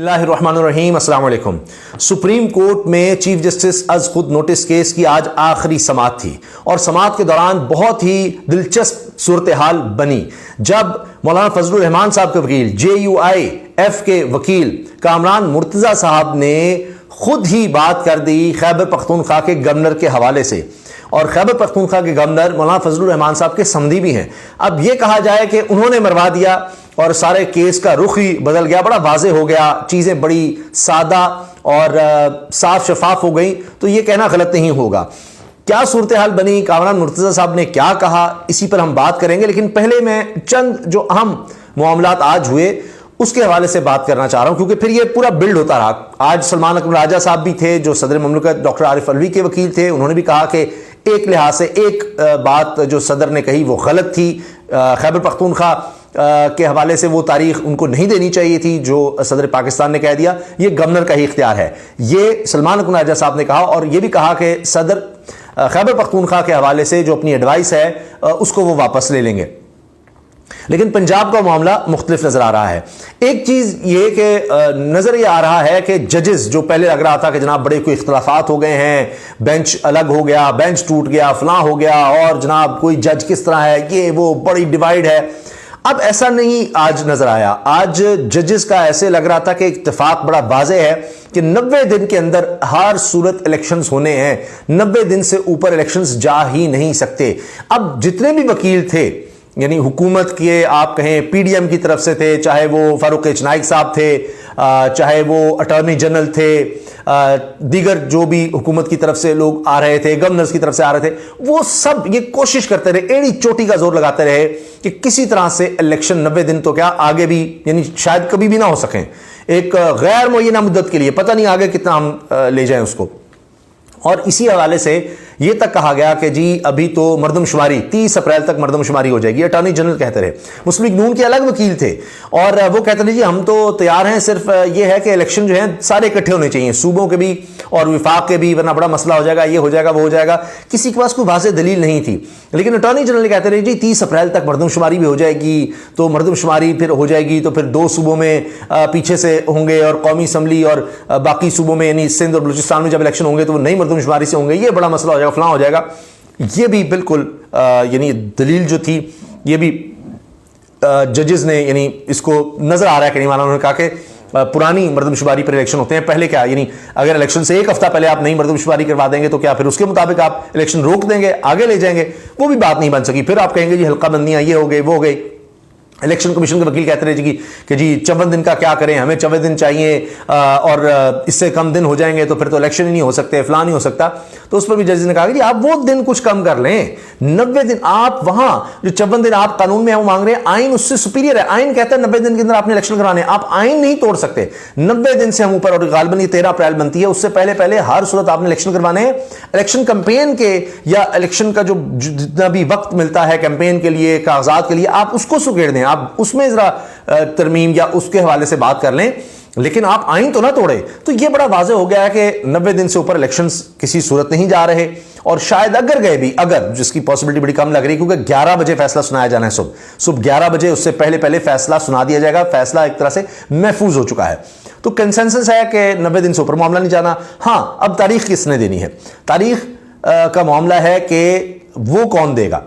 बिस्मिल्लाहिर्रहमानिर्रहीम, अस्सलाम वालेकुम। सुप्रीम कोर्ट में चीफ जस्टिस अज खुद नोटिस केस की आज आखिरी समाअत थी और समाअत के दौरान बहुत ही दिलचस्प सूरत हाल बनी जब मौलाना फजलुर रहमान साहब के वकील JUIF के वकील कामरान मुर्तजा साहब ने खुद ही बात कर दी खैबर पख्तूनख्वा के गवर्नर के हवाले से। और खैबर पख्तूनख्वा के गवर्नर मौलाना फजलुर रहमान साहब के समधी भी हैं। अब यह कहा जाए कि उन्होंने मरवा दिया और सारे केस का रुख ही बदल गया, बड़ा वाज़ेह हो गया, चीज़ें बड़ी सादा और साफ शफाफ हो गई, तो यह कहना गलत नहीं होगा। क्या सूरत हाल बनी, कामरान मुर्तजा साहब ने क्या कहा, इसी पर हम बात करेंगे। लेकिन पहले मैं चंद जो अहम मामलात आज हुए उसके हवाले से बात करना चाह रहा हूं, क्योंकि फिर ये पूरा बिल्ड होता रहा। आज सलमान अकबर राजा साहब भी थे जो सदर ममलकत डॉक्टर आरिफ अलवी के वकील थे। उन्होंने भी कहा कि एक लिहाज से एक बात जो सदर ने कही वो गलत थी, खैबर पख्तूनख्वा के हवाले से वो तारीख उनको नहीं देनी चाहिए थी जो सदर पाकिस्तान ने कह दिया, ये गवर्नर का ही इख्तियार है। ये सलमान अकबर राजा साहब ने कहा और ये भी कहा कि सदर खैबर पख्तूनख्वा के हवाले से जो अपनी एडवाइस है उसको वो वापस ले लेंगे। लेकिन पंजाब का मामला मुख्तलिफ नजर आ रहा है। एक चीज ये कि नजर ये आ रहा है कि जजेस जो पहले लग रहा था कि जनाब बड़े कोई इख्तलाफात हो गए हैं, बेंच अलग हो गया, बेंच टूट गया, फलां हो गया और जनाब कोई जज किस तरह है, ये वो बड़ी डिवाइड है। अब ऐसा नहीं आज नजर आया। आज जजेस का ऐसे लग रहा था कि इत्तेफाक बड़ा वाज़ेह है कि 90 दिन के अंदर हर सूरत इलेक्शंस होने हैं, 90 दिन से ऊपर इलेक्शंस जा ही नहीं सकते। अब जितने भी वकील थे, यानी हुकूमत के आप कहें PDM की तरफ से थे, चाहे वो फारूक नाइक साहब थे, चाहे वो अटॉर्नी जनरल थे, दीगर जो भी हुकूमत की तरफ से लोग आ रहे थे, गवर्नर्स की तरफ से आ रहे थे, वो सब ये कोशिश करते रहे, एड़ी चोटी का जोर लगाते रहे कि किसी तरह से इलेक्शन 90 दिन तो क्या आगे भी, यानी शायद कभी भी ना हो सकें, एक गैर मुय्यना मुद्दत के लिए, पता नहीं आगे कितना हम ले जाएं उसको। और इसी हवाले से ये तक कहा गया कि जी अभी तो मरदमशुमारी 30 अप्रैल तक मरदमशुमारी हो जाएगी। अटॉर्नी जनरल कहते रहे, मुस्लिम लीग नून के अलग वकील थे और वो कहते रहे जी हम तो तैयार हैं, सिर्फ ये है कि इलेक्शन जो है सारे इकट्ठे होने चाहिए, सूबों के भी और विफाक के भी, वरना बड़ा मसला हो जाएगा, ये हो जाएगा, वो हो जाएगा। किसी के पास कोई वाज़ेह दलील नहीं थी। लेकिन अटॉर्नी जनरल कहते रहे जी 30 अप्रैल तक मरदमशुमारी भी हो जाएगी, तो मरदमशुमारी फिर हो जाएगी तो फिर 2 सूबों में पीछे से होंगे और कौमी असम्बली और बाकी सूबों में यानी सिंध और बलूचिस्तान में जब इलेक्शन होंगे तो वो नई मरदमशुमारी से होंगे, ये बड़ा मसला हो जाएगा, फलां हो जाएगा। ये भी बिल्कुल यानी दलील जो थी ये भी जजेस ने यानी इसको नजर आ रहा है कि नहीं माना। उन्होंने कहा कि पुरानी मरदमशुमारी पर इलेक्शन होते हैं, पहले क्या यानी अगर इलेक्शन से एक हफ्ता पहले आप नई मरदमशुमारी करवा देंगे तो क्या फिर उसके मुताबिक आप इलेक्शन रोक देंगे, आगे ले जाएंगे? वो भी बात नहीं बन सकी। फिर आप कहेंगे जी हल्का बंदियां ये हो गई, वो हो गई। इलेक्शन कमीशन के वकील कहते रहे कि जी 54 दिन का क्या करें, हमें 54 दिन चाहिए और इससे कम दिन हो जाएंगे तो फिर तो इलेक्शन ही नहीं हो सकते, फलां नहीं हो सकता। तो उस पर भी जज ने कहा कि जी आप वो दिन कुछ कम कर लें, 90 दिन आप वहां जो 54 दिन आप कानून में वो मांग रहे हैं, आइन उससे सुपीरियर है। आइन कहता है 90 दिन के अंदर आपने इलेक्शन कराने, आप आइन नहीं तोड़ सकते। 90 दिन से हम ऊपर, और गालिबन 13 अप्रैल बनती है, उससे पहले पहले हर सूरत आपने इलेक्शन करवाने हैं। इलेक्शन कैंपेन के या इलेक्शन का जो जितना भी वक्त मिलता है कैंपेन के लिए, कागजात के लिए, आप उसको सुकेड़ दें, आप उसमें जरा तरमीम या उसके हवाले से बात कर लें, लेकिन आप आइन तो ना तोड़े। तो यह बड़ा वाज़ेह हो गया है कि 90 दिन से ऊपर इलेक्शंस किसी सूरत नहीं जा रहे, और शायद अगर गए भी, अगर, जिसकी पॉसिबिलिटी बड़ी कम लग रही है क्योंकि 11 बजे फैसला सुनाया जाना है, सुबह 11 बजे, उससे पहले पहले फैसला सुना दिया जाएगा। फैसला एक तरह से महफूज हो चुका है, तो कंसेंसस है कि 90 दिन से ऊपर मामला नहीं जाना। हाँ, अब तारीख किसने देनी है? तारीख का मामला है कि वो कौन देगा।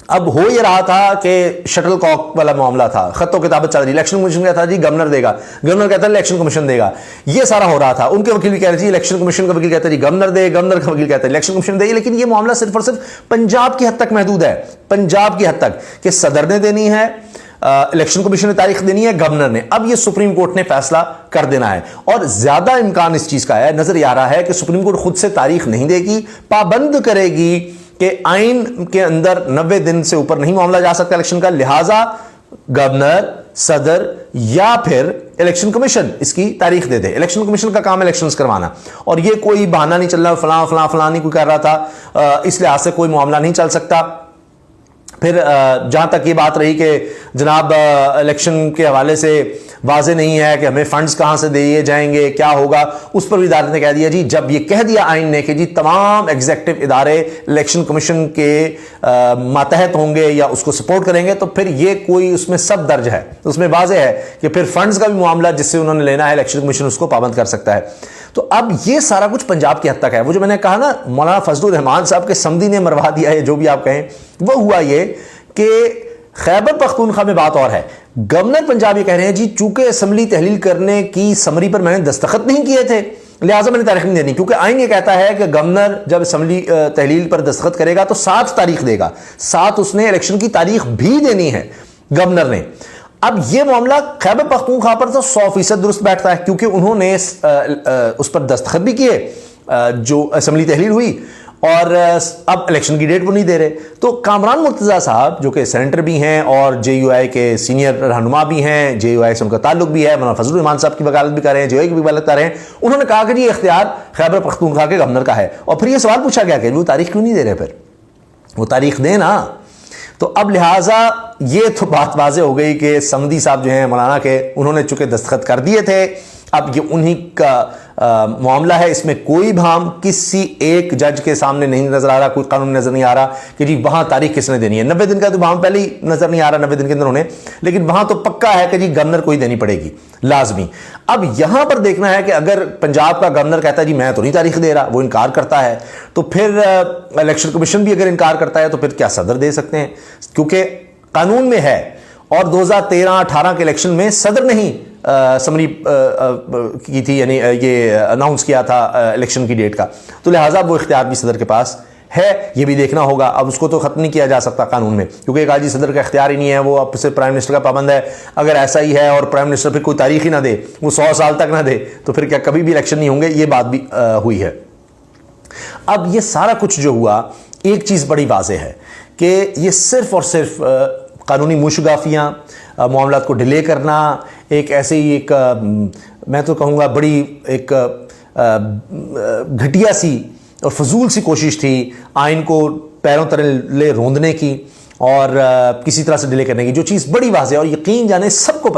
अब हो ये रहा था कि शटल कॉक वाला मामला था, खत्तो किताबत चल रही, इलेक्शन कमीशन कहता जी गवर्नर देगा, गवर्नर कहता है इलेक्शन कमीशन देगा, ये सारा हो रहा था। उनके वकील भी कह रहे थे इलेक्शन कमीशन का वकील कहता है जी गवर्नर दे, गवर्नर का वकील कहता है इलेक्शन कमीशन दे। लेकिन ये मामला सिर्फ और सिर्फ पंजाब की हद तक महदूद है, पंजाब की हद तक, कि सदर ने देनी है, इलेक्शन कमीशन ने तारीख देनी है, गवर्नर ने। अब ये सुप्रीम कोर्ट ने फैसला कर देना है और ज्यादा इम्कान इस चीज का है, नजर आ रहा है कि सुप्रीम कोर्ट खुद से तारीख नहीं देगी, पाबंद करेगी कि आइन के अंदर 90 दिन से ऊपर नहीं मामला जा सकता इलेक्शन का, लिहाजा गवर्नर, सदर या फिर इलेक्शन कमीशन इसकी तारीख दे दे। इलेक्शन कमीशन का काम है इलेक्शंस करवाना, और ये कोई बहाना नहीं चल रहा फलां फलां फलां नहीं कोई कर रहा था, इस लिहाज से कोई मामला नहीं चल सकता। फिर जहां तक ये बात रही कि जनाब इलेक्शन के हवाले से वाजे नहीं है कि हमें फंड्स कहां से दिए जाएंगे, क्या होगा, उस पर भी अदालत ने कह दिया जी, जब ये कह दिया आइन ने कि जी तमाम एग्जीक्यूटिव इदारे इलेक्शन कमीशन के मातहत होंगे या उसको सपोर्ट करेंगे, तो फिर ये कोई उसमें सब दर्ज है, तो उसमें वाजे है कि फिर फंड्स का भी मामला जिससे उन्होंने लेना है इलेक्शन कमीशन उसको पाबंद कर सकता है। तो अब ये सारा कुछ पंजाब की हद तक है। वो जो मैंने कहा ना मौलाना फजलुर रहमान साहब के समधी ने मरवा दिया है, जो भी आप कहें, वो हुआ ये कि खैबर पख्तूनख्वा में बात और है। गवर्नर पंजाब ये कह रहे हैं जी चूंकि असम्बली तहलील करने की समरी पर मैंने दस्तखत नहीं किए थे लिहाजा मैंने तारीख नहीं देनी, क्योंकि आइन ये कहता है कि गवर्नर जब असम्बली तहलील पर दस्तखत करेगा तो 7 तारीख देगा, 7 उसने इलेक्शन की तारीख भी देनी है गवर्नर ने। अब यह मामला खैबर पख्तूनख्वा पर तो 100% दुरुस्त बैठता है, क्योंकि उन्होंने उस पर दस्तखत भी किए जो असम्बली तहलील हुई, और अब इलेक्शन की डेट वो नहीं दे रहे। तो कामरान मुर्तज़ा साहब जो कि सेनेटर भी हैं और JUI के सीनियर रहनुमा भी हैं, JUI से उनका ताल्लुक भी है, मौलाना फजलुर रहमान साहब की वकालत भी कर रहे हैं, JUI की भी वकालत कर रहे हैं, उन्होंने कहा कि ये इख्तियार खैबर पख्तूनख्वा के गवर्नर का है। और फिर ये सवाल पूछा गया कि वो तारीख क्यों नहीं दे रहे, फिर वो तारीख दें ना। तो अब लिहाजा ये तो बात वाज़े हो गई कि समदी साहब जो हैं मौलाना के, उन्होंने चूंकि दस्तखत कर दिए थे, अब ये उन्हीं का मामला है, इसमें कोई भाम किसी एक जज के सामने नहीं नजर आ रहा, कोई कानून नजर नहीं आ रहा कि जी वहां तारीख किसने देनी है। 90 दिन का तो भाम पहले ही नजर नहीं आ रहा 90 दिन के अंदर होने, लेकिन वहां तो पक्का है कि जी गवर्नर को ही देनी पड़ेगी लाजमी। अब यहां पर देखना है कि अगर पंजाब का गवर्नर कहता है जी मैं तो नहीं तारीख दे रहा, वो इनकार करता है, तो फिर इलेक्शन कमीशन भी अगर इनकार करता है तो फिर क्या सदर दे सकते हैं, क्योंकि कानून में है। और 2013-18 के इलेक्शन में सदर ने ही समरी की थी, यानी ये अनाउंस किया था इलेक्शन की डेट का, तो लिहाजा वो इख्तियार भी सदर के पास है, ये भी देखना होगा। अब उसको तो खत्म नहीं किया जा सकता कानून में, क्योंकि एक आजी सदर का इख्तियार ही नहीं है, वो अब सिर्फ प्राइम मिनिस्टर का पाबंद है। अगर ऐसा ही है और प्राइम मिनिस्टर फिर कोई तारीख ही ना दे, वो 100 साल तक ना दे, तो फिर क्या कभी भी इलेक्शन नहीं होंगे, ये बात भी हुई है। अब ये सारा कुछ जो हुआ, एक चीज़ बड़ी वाज़ेह है कि ये सिर्फ और सिर्फ कानूनी मुशगाफियाँ, मामलात को डिले करना, एक ऐसे ही एक मैं तो कहूँगा बड़ी एक घटिया सी और फजूल सी कोशिश थी आइन को पैरों तले रोंदने की और किसी तरह से डिले करने की, जो चीज़ बड़ी वाज़ेह और यकीन जाने सबको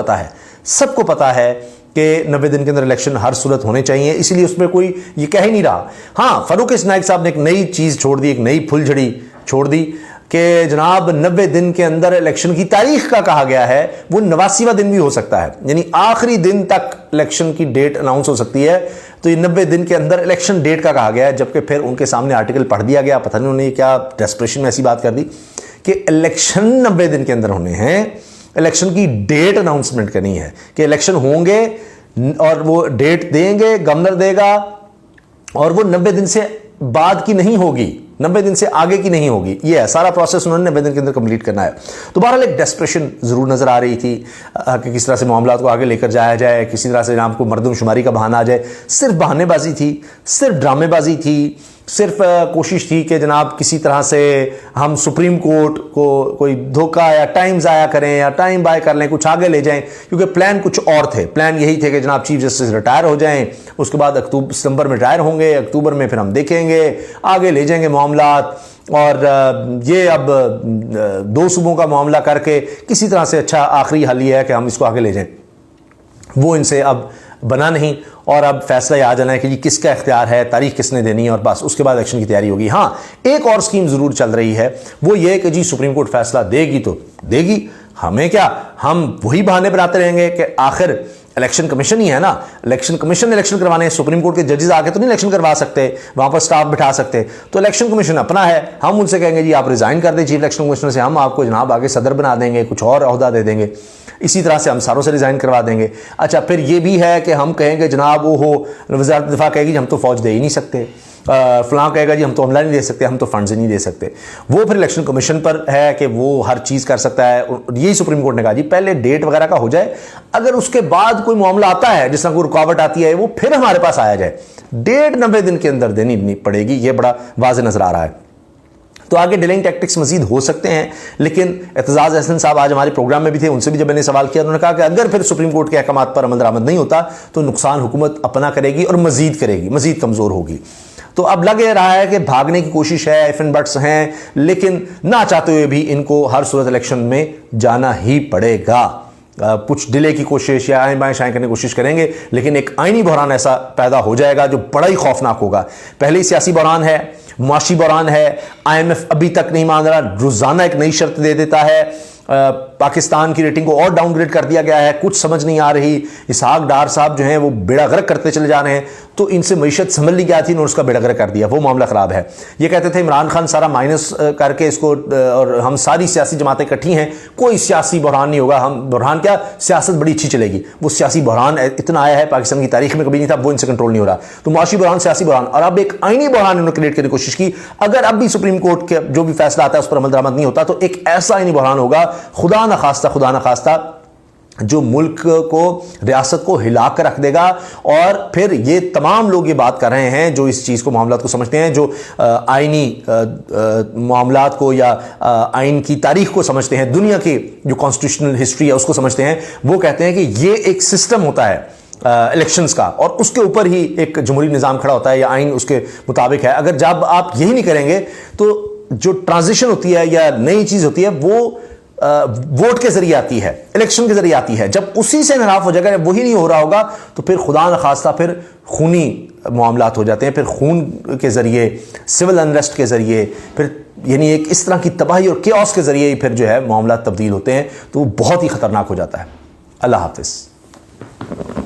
पता है कि 90 दिन के अंदर इलेक्शन हर सूरत होने चाहिए, इसलिए उसमें कोई ये कह ही नहीं रहा। हाँ, फारूक नाइक साहब ने एक नई चीज़ छोड़ दी, एक नई फुलझड़ी छोड़ दी कि जनाब 90 दिन के अंदर इलेक्शन की तारीख का कहा गया है, वो 89वां दिन भी हो सकता है, यानी आखिरी दिन तक इलेक्शन की डेट अनाउंस हो सकती है। तो ये 90 दिन के अंदर इलेक्शन डेट का कहा गया है, जबकि फिर उनके सामने आर्टिकल पढ़ दिया गया, पता नहीं उन्होंने क्या डेस्परेशन में ऐसी बात कर दी कि इलेक्शन 90 दिन के अंदर होने हैं, इलेक्शन की डेट अनाउंसमेंट करनी है कि इलेक्शन होंगे और वो डेट देंगे, गवर्नर देगा, और वो 90 दिन से बाद की नहीं होगी, 90 दिन से आगे की नहीं होगी। ये है सारा प्रोसेस, उन्होंने 90 दिन के अंदर कंप्लीट करना है। तो बहरहाल एक डेस्परेशन ज़रूर नज़र आ रही थी कि किस तरह से मामला को आगे लेकर जाया जाए, किसी तरह से आपको मरदमशुमारी का बहाना आ जाए। सिर्फ बहानेबाजी थी, सिर्फ ड्रामेबाजी थी, सिर्फ कोशिश थी कि जनाब किसी तरह से हम सुप्रीम कोर्ट को कोई धोखा या टाइम ज़ाया करें या टाइम बाय कर लें, कुछ आगे ले जाएं, क्योंकि प्लान कुछ और थे। प्लान यही थे कि जनाब चीफ जस्टिस रिटायर हो जाएं, उसके बाद सितंबर में रिटायर होंगे, अक्टूबर में फिर हम देखेंगे, आगे ले जाएंगे मामलात, और ये अब 2 सूबों का मामला करके किसी तरह से अच्छा आखिरी हल ये है कि हम इसको आगे ले जाएं। वो इनसे अब बना नहीं, और अब फैसला आ जाना है कि जी किसका इख्तियार है, तारीख किसने देनी है, और बस उसके बाद इलेक्शन की तैयारी होगी। हाँ, एक और स्कीम ज़रूर चल रही है, वो ये कि जी सुप्रीम कोर्ट फैसला देगी तो देगी, हमें क्या, हम वही बहाने बनाते रहेंगे कि आखिर इलेक्शन कमीशन ही है ना, इलेक्शन कमीशन ने इलेक्शन करवाने, सुप्रीम कोर्ट के जजेस आके तो नहीं इलेक्शन करवा सकते, वहां पर स्टाफ बिठा सकते, तो इलेक्शन कमीशन अपना है, हम उनसे कहेंगे जी आप रिजाइन कर दें चीफ इलेक्शन कमिश्नर से, हम आपको जनाब आगे सदर बना देंगे, कुछ और ओहदा दे देंगे, इसी तरह से हम सारों से रिजाइन करवा देंगे। अच्छा, फिर ये भी है कि हम कहेंगे जनाब वो हो, वज़ारत दिफा कहेगी जी हम तो फौज दे ही नहीं सकते, फलां कहेगा जी हम तो हमला नहीं दे सकते, हम तो फंड्स ही नहीं दे सकते। वो फिर इलेक्शन कमीशन पर है कि वो हर चीज़ कर सकता है। यही सुप्रीम कोर्ट ने कहा जी पहले डेट वगैरह का हो जाए, अगर उसके बाद कोई मामला आता है जिस तरह कोई रुकावट आती है, वो फिर हमारे पास आया जाए। डेट 90 दिन के अंदर देनी पड़ेगी, ये बड़ा वाज़ेह नज़र आ रहा है। तो आगे डिलेइंग टैक्टिक्स मजीद हो सकते हैं, लेकिन एतजाज़ अहसन साहब आज हमारे प्रोग्राम में भी थे, उनसे भी जब मैंने सवाल किया उन्होंने कहा कि अगर फिर सुप्रीम कोर्ट के अहकामात पर अमल दरामद नहीं होता तो नुकसान हुकूमत अपना करेगी और मजीद करेगी, मजीद कमज़ोर होगी। तो अब लग रहा है कि भागने की कोशिश है, इफ एंड बट्स हैं, लेकिन ना चाहते हुए भी इनको हर सूरत इलेक्शन में जाना ही पड़ेगा। कुछ डिले की कोशिश या आएँ बाएँ शाएँ करने की कोशिश करेंगे, लेकिन एक आईनी बहरान ऐसा पैदा हो जाएगा जो बड़ा ही खौफनाक होगा। पहले ही सियासी बहरान है, मुआशी बहरान है, IMF अभी तक नहीं मान रहा, रोजाना एक नई शर्त दे देता है, पाकिस्तान की रेटिंग को और डाउनग्रेड कर दिया गया है, कुछ समझ नहीं आ रही। इसहाक डार साहब जो हैं वो बेड़ा गर्क करते चले जा रहे हैं, तो इनसे मईशत संभल ली गई थी, उन्होंने उसका बेड़ा गर्क कर दिया, वो मामला ख़राब है। ये कहते थे इमरान खान सारा माइनस करके इसको, और हम सारी सियासी जमातें इकट्ठी हैं, कोई सियासी बहरान नहीं होगा, हम बहरान क्या, सियासत बड़ी अच्छी चलेगी। वो सियासी बहरान इतना आया है पाकिस्तान की तारीख में कभी नहीं था, वो इनसे कंट्रोल नहीं हो रहा। तो मुआशी बहरान, सियासी बहरान, और अब एक आईनी बहरान इन्होंने क्रिएट करने की कोशिश की। अगर अब भी सुप्रीम कोर्ट के जो भी फैसला आता है उस पर अमल दरामद नहीं होता, तो एक ऐसा आईनी बहरान होगा, खुदा न खास्ता जो मुल्क को, रियासत को हिला कर रख देगा। और फिर ये तमाम लोग ये बात कर रहे हैं जो इस चीज़ को, मामलात को समझते हैं, जो आईनी मामलात को या आइन की तारीख को समझते हैं, दुनिया की जो कॉन्स्टिट्यूशनल हिस्ट्री है उसको समझते हैं, वो कहते हैं कि ये एक सिस्टम होता है इलेक्शंस का, और उसके ऊपर ही एक जमहूरी निज़ाम खड़ा होता है या आइन उसके मुताबिक है। अगर जब आप यही नहीं करेंगे तो जो ट्रांजिशन होती है या नई चीज़ होती है वो वोट के जरिए आती है, इलेक्शन के जरिए आती है। जब उसी से इनराफ हो जाएगा, जब वही नहीं हो रहा होगा, तो फिर खुदा न खास्ता फिर खूनी मामलात हो जाते हैं, फिर खून के जरिए, सिविल अनरेस्ट के जरिए, फिर यानी एक इस तरह की तबाही और केओस के जरिए ही फिर जो है मामला तब्दील होते हैं, तो वो बहुत ही खतरनाक हो जाता है। अल्लाह हाफिज़।